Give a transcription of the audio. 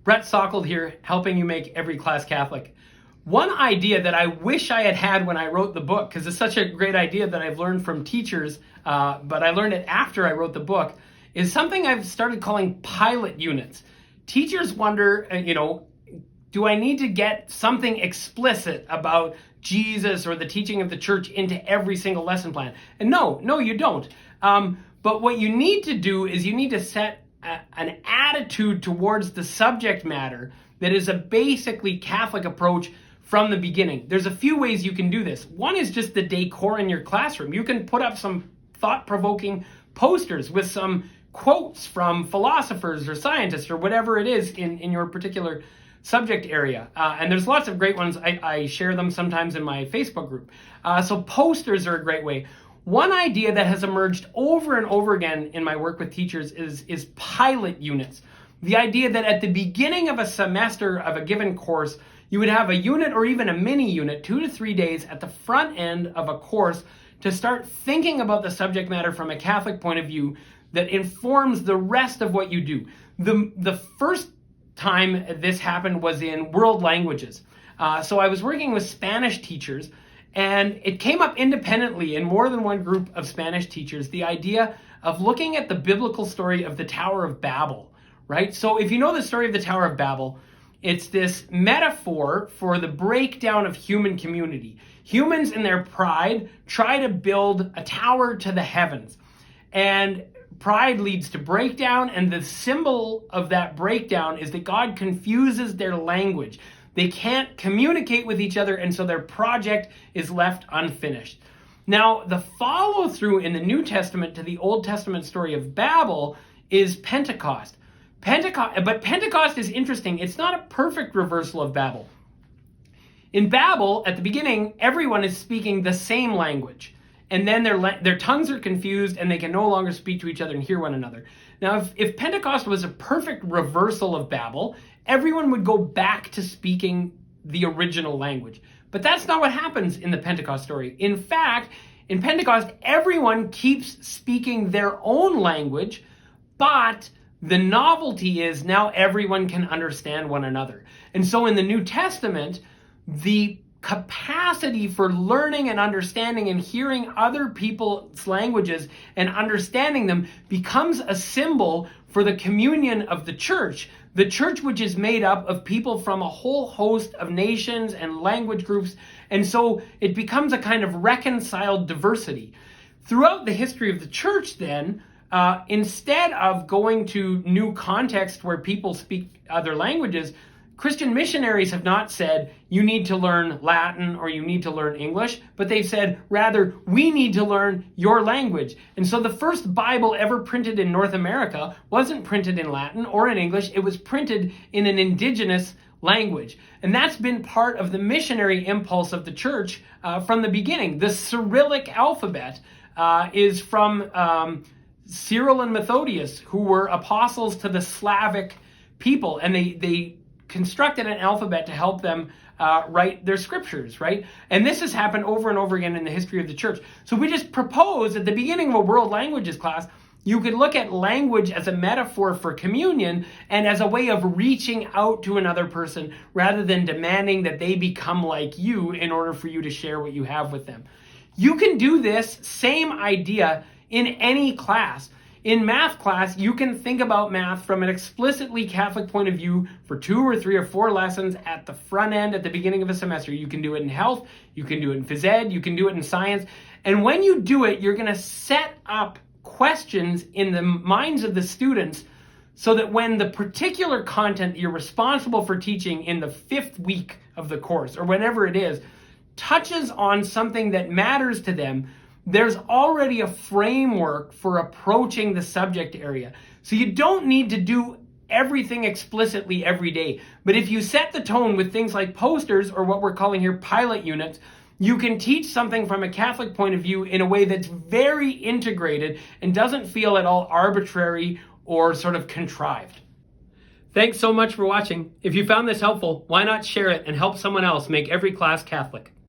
Brett Sockold here, helping you make every class Catholic. One idea that I wish I had had when I wrote the book, because it's such a great idea that I've learned from teachers, but I learned it after I wrote the book, is something I've started calling pilot units. Teachers wonder, do I need to get something explicit about Jesus or the teaching of the church into every single lesson plan? And no, you don't. But what you need to do is you need to set an attitude towards the subject matter that is a basically Catholic approach from the beginning. There's a few ways you can do this. One is just the decor in your classroom. You can put up some thought-provoking posters with some quotes from philosophers or scientists or whatever it is in your particular subject area. And there's lots of great ones. I share them sometimes in my Facebook group. So posters are a great way. One idea that has emerged over and over again in my work with teachers is pilot units. The idea that at the beginning of a semester of a given course, you would have a unit or even a mini unit, 2 to 3 days at the front end of a course to start thinking about the subject matter from a Catholic point of view that informs the rest of what you do. The first time this happened was in world languages. So I was working with Spanish teachers, and it came up independently in more than one group of Spanish teachers, the idea of looking at the biblical story of the Tower of Babel, right? So if you know the story of the Tower of Babel, it's this metaphor for the breakdown of human community. Humans in their pride try to build a tower to the heavens, and pride leads to breakdown, and the symbol of that breakdown is that God confuses their language. They can't communicate with each other, and so their project is left unfinished. Now, the follow-through in the New Testament to the Old Testament story of Babel is Pentecost. But Pentecost is interesting. It's not a perfect reversal of Babel. In Babel, at the beginning, everyone is speaking the same language. And then their tongues are confused and they can no longer speak to each other and hear one another. Now, if Pentecost was a perfect reversal of Babel, everyone would go back to speaking the original language. But that's not what happens in the Pentecost story. In fact, in Pentecost, everyone keeps speaking their own language, but the novelty is now everyone can understand one another. And so in the New Testament, the capacity for learning and understanding and hearing other people's languages and understanding them becomes a symbol for the communion of the church which is made up of people from a whole host of nations and language groups. And so it becomes a kind of reconciled diversity. Throughout the history of the church then, instead of going to new contexts where people speak other languages, Christian missionaries have not said, you need to learn Latin or you need to learn English, but they've said, rather, we need to learn your language. And so the first Bible ever printed in North America wasn't printed in Latin or in English. It was printed in an indigenous language. And that's been part of the missionary impulse of the church from the beginning. The Cyrillic alphabet is from Cyril and Methodius, who were apostles to the Slavic people, and they constructed an alphabet to help them write their scriptures, right? And this has happened over and over again in the history of the church. So we just propose at the beginning of a world languages class, you could look at language as a metaphor for communion and as a way of reaching out to another person rather than demanding that they become like you in order for you to share what you have with them. You can do this same idea in any class. In math class, you can think about math from an explicitly Catholic point of view for 2 or 3 or 4 lessons at the front end at the beginning of a semester. You can do it in health, you can do it in phys ed, you can do it in science. And when you do it, you're going to set up questions in the minds of the students so that when the particular content you're responsible for teaching in the 5th week of the course or whenever it is touches on something that matters to them, there's already a framework for approaching the subject area. So you don't need to do everything explicitly every day. But if you set the tone with things like posters or what we're calling here pilot units, you can teach something from a Catholic point of view in a way that's very integrated and doesn't feel at all arbitrary or sort of contrived. Thanks so much for watching. If you found this helpful, why not share it and help someone else make every class Catholic?